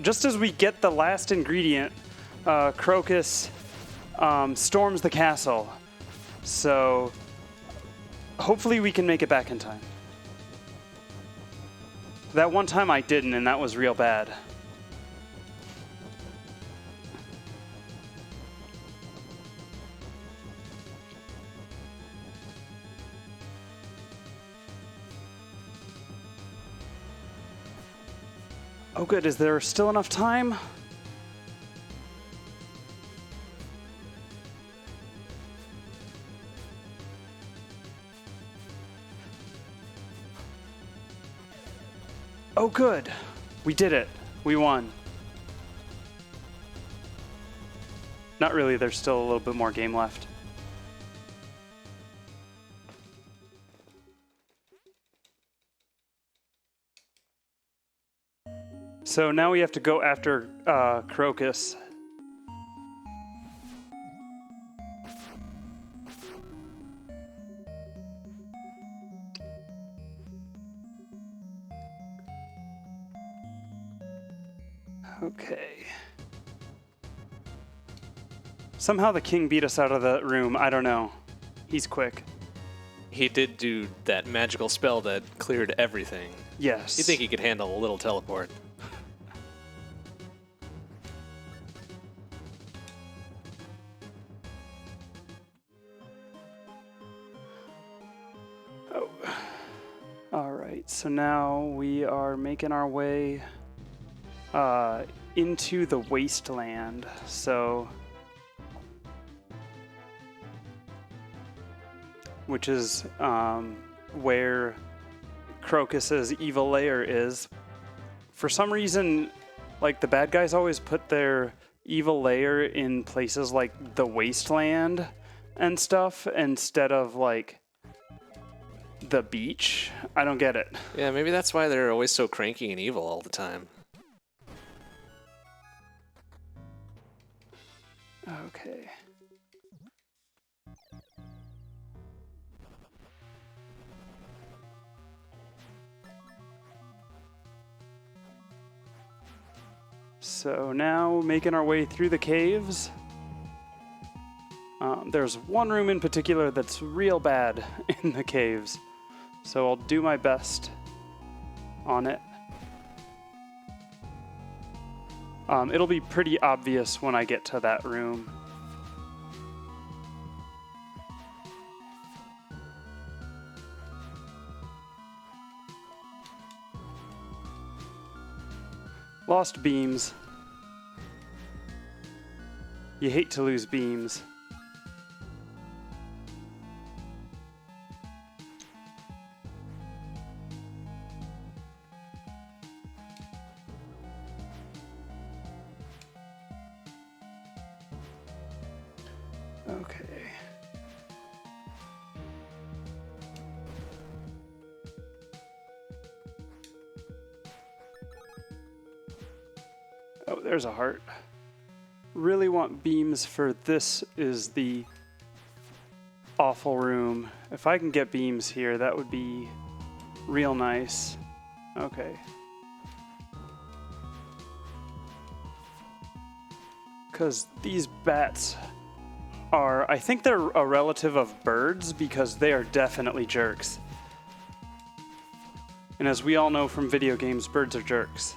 just as we get the last ingredient, Crocus storms the castle. So hopefully we can make it back in time. That one time I didn't, and that was real bad. Oh good, is there still enough time? Oh good, we did it. We won. Not really, there's still a little bit more game left. So now we have to go after Crocus. Okay. Somehow the king beat us out of the room. I don't know. He's quick. He did do that magical spell that cleared everything. Yes. You think he could handle a little teleport? Oh. All right. So now we are making our way into the wasteland. So, which is where Crocus's evil lair is. For some reason, like, the bad guys always put their evil lair in places like the wasteland and stuff instead of like the beach. I don't get it. Yeah, maybe that's why they're always so cranky and evil all the time. Okay. So now making our way through the caves. There's one room in particular that's real bad in the caves. So I'll do my best on it. It'll be pretty obvious when I get to that room. Lost beams. You hate to lose beams. Okay. Oh, there's a heart. Really want beams for this is the awful room. If I can get beams here, that would be real nice. Okay. Because these bats are, I think they're a relative of birds because they are definitely jerks. And as we all know from video games, birds are jerks.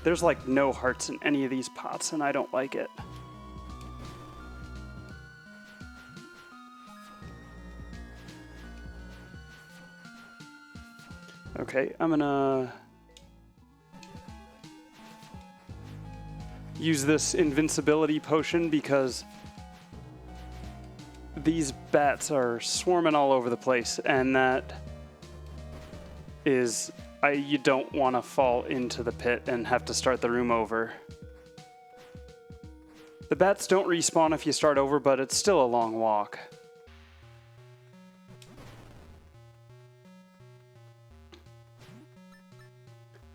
There's like no hearts in any of these pots, and I don't like it. Okay, I'm gonna use this invincibility potion because these bats are swarming all over the place, and that is... you don't want to fall into the pit and have to start the room over. The bats don't respawn if you start over, but it's still a long walk.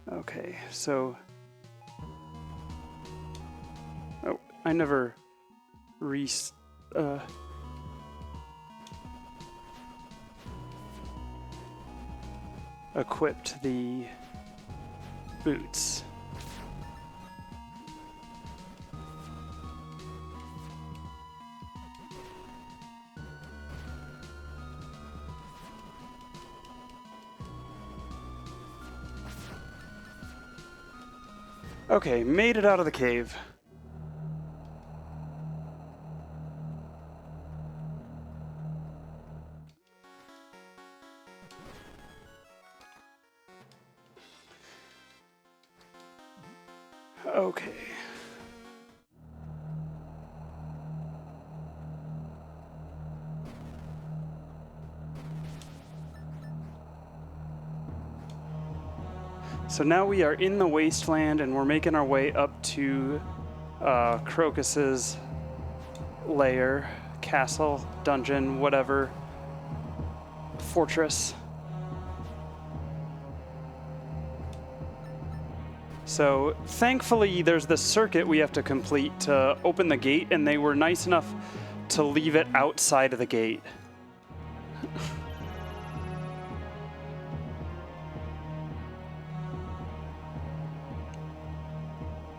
Okay, so... Oh, I never equipped the boots. Okay, made it out of the cave. Okay. So now we are in the wasteland and we're making our way up to Crocus's lair, castle, dungeon, whatever, fortress. So thankfully there's this circuit we have to complete to open the gate, and they were nice enough to leave it outside of the gate.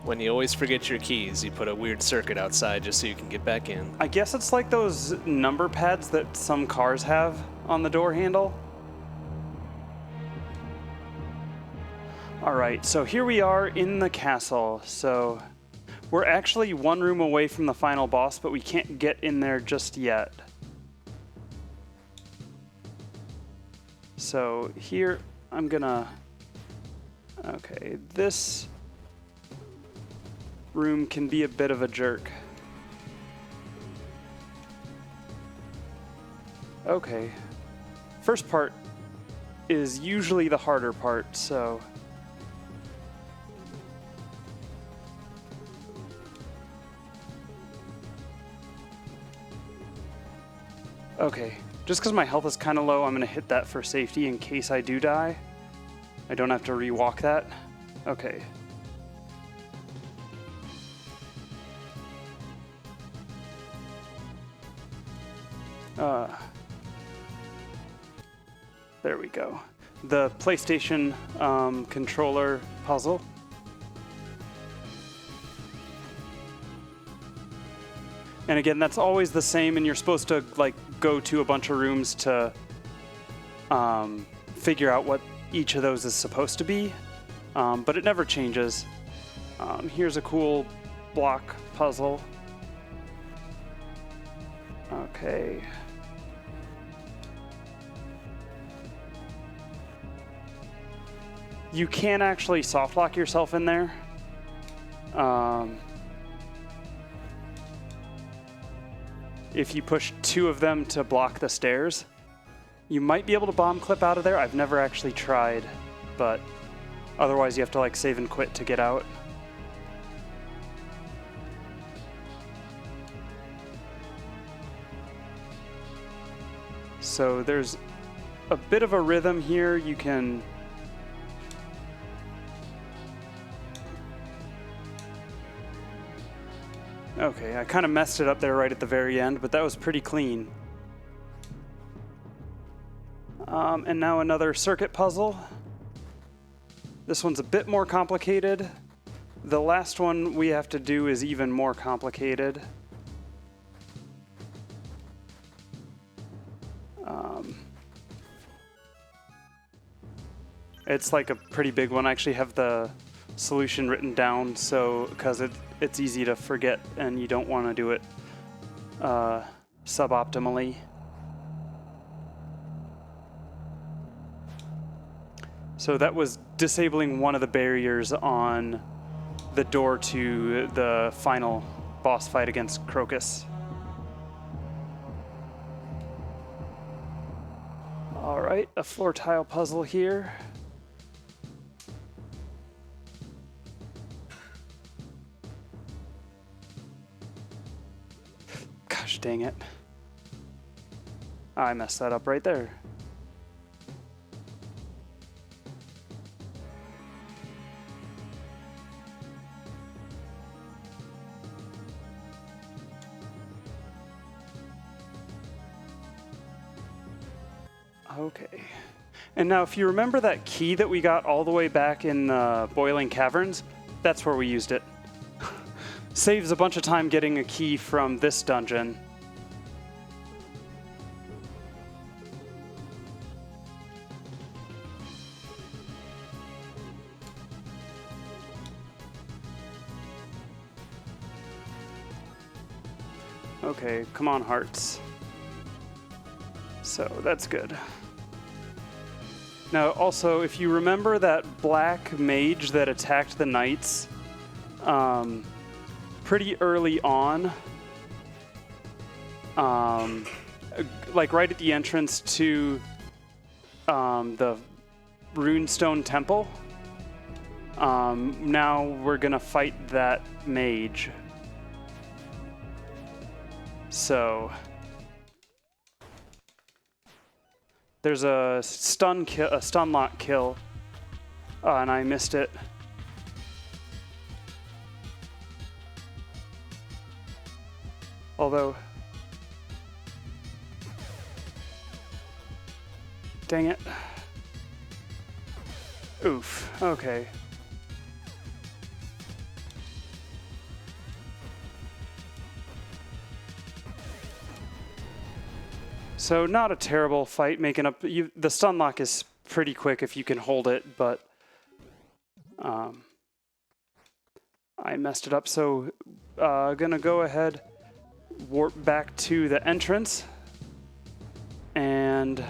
When you always forget your keys, you put a weird circuit outside just so you can get back in. I guess it's like those number pads that some cars have on the door handle. All right, so here we are in the castle. So we're actually one room away from the final boss, but we can't get in there just yet. So here, I'm gonna... Okay, this room can be a bit of a jerk. Okay. First part is usually the harder part, so... Okay, just because my health is kind of low, I'm going to hit that for safety in case I do die. I don't have to re-walk that. Okay. There we go. The PlayStation controller puzzle. And again, that's always the same, and you're supposed to like go to a bunch of rooms to figure out what each of those is supposed to be, but it never changes. Here's a cool block puzzle. Okay. You can actually soft lock yourself in there. If you push 2 of them to block the stairs, you might be able to bomb clip out of there. I've never actually tried, but otherwise you have to like save and quit to get out. So there's a bit of a rhythm here. You can Okay, I kind of messed it up there right at the very end, but that was pretty clean. And now another circuit puzzle. This one's a bit more complicated. The last one we have to do is even more complicated. It's like a pretty big one. I actually have the solution written down, so because it's easy to forget and you don't want to do it suboptimally. So that was disabling one of the barriers on the door to the final boss fight against Crocus. All right, a floor tile puzzle here. Gosh dang it. I messed that up right there. Okay. And now, if you remember that key that we got all the way back in Boiling Caverns, that's where we used it. Saves a bunch of time getting a key from this dungeon. Okay, come on, hearts. So that's good. Now, also, if you remember that black mage that attacked the knights pretty early on, like right at the entrance to the runestone temple, now we're gonna fight that mage. So there's a stun lock kill, and I missed it. Although, dang it. Oof, okay. So not a terrible fight, making up. The stun lock is pretty quick if you can hold it, but I messed it up. So gonna go ahead, warp back to the entrance, and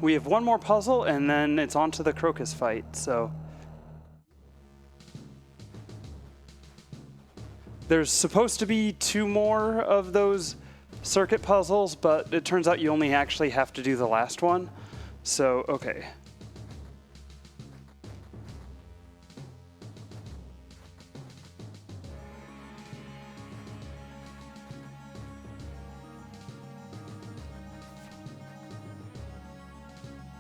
we have one more puzzle, and then it's on to the Crocus fight. So there's supposed to be 2 more of those circuit puzzles, but it turns out you only actually have to do the last one. So, okay.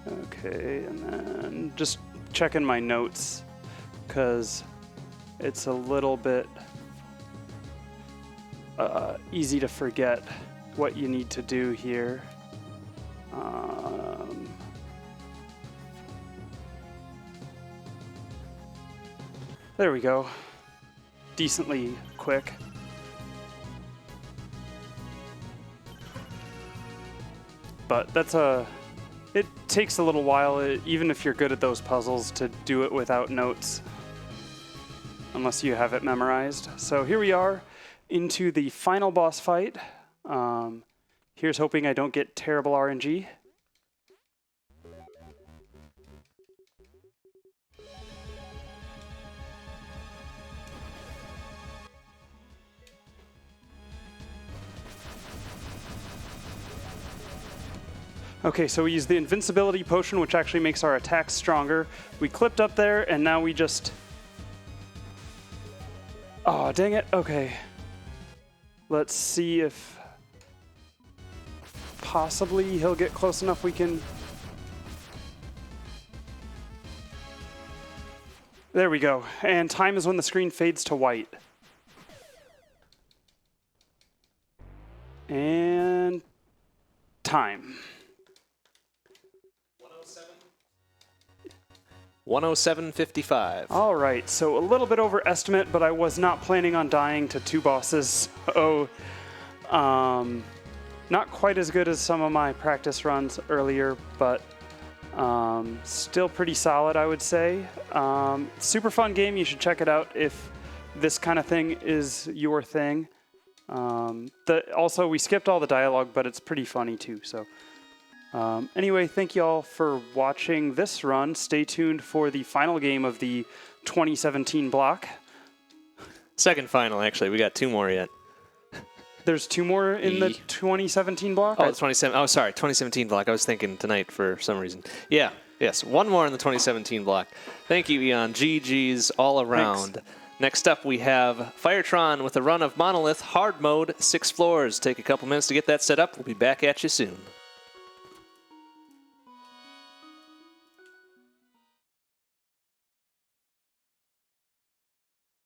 Okay, and then just checking my notes, because it's a little bit easy to forget what you need to do here. There we go. Decently quick. But that's it takes a little while, even if you're good at those puzzles, to do it without notes, unless you have it memorized. So here we are into the final boss fight. Here's hoping I don't get terrible RNG. Okay, so we use the invincibility potion, which actually makes our attacks stronger. We clipped up there, and now we just... Oh, dang it. Okay. Let's see if possibly he'll get close enough we can... There we go. And time is when the screen fades to white. And time. 107.55. All right, so a little bit over estimate, but I was not planning on dying to 2 bosses. So, not quite as good as some of my practice runs earlier, but still pretty solid, I would say. Super fun game. You should check it out if this kind of thing is your thing. Also, we skipped all the dialogue, but it's pretty funny too. So. Anyway, thank you all for watching this run. Stay tuned for the final game of the 2017 block. Second final, actually. We got 2 more yet. There's 2 more in the 2017 block? Oh, the 2017 block. I was thinking tonight for some reason. Yeah, yes, 1 more in the 2017 block. Thank you, Eon. GG's all around. Thanks. Next up, we have Firetron with a run of Monolith Hard Mode, 6 floors. Take a couple minutes to get that set up. We'll be back at you soon.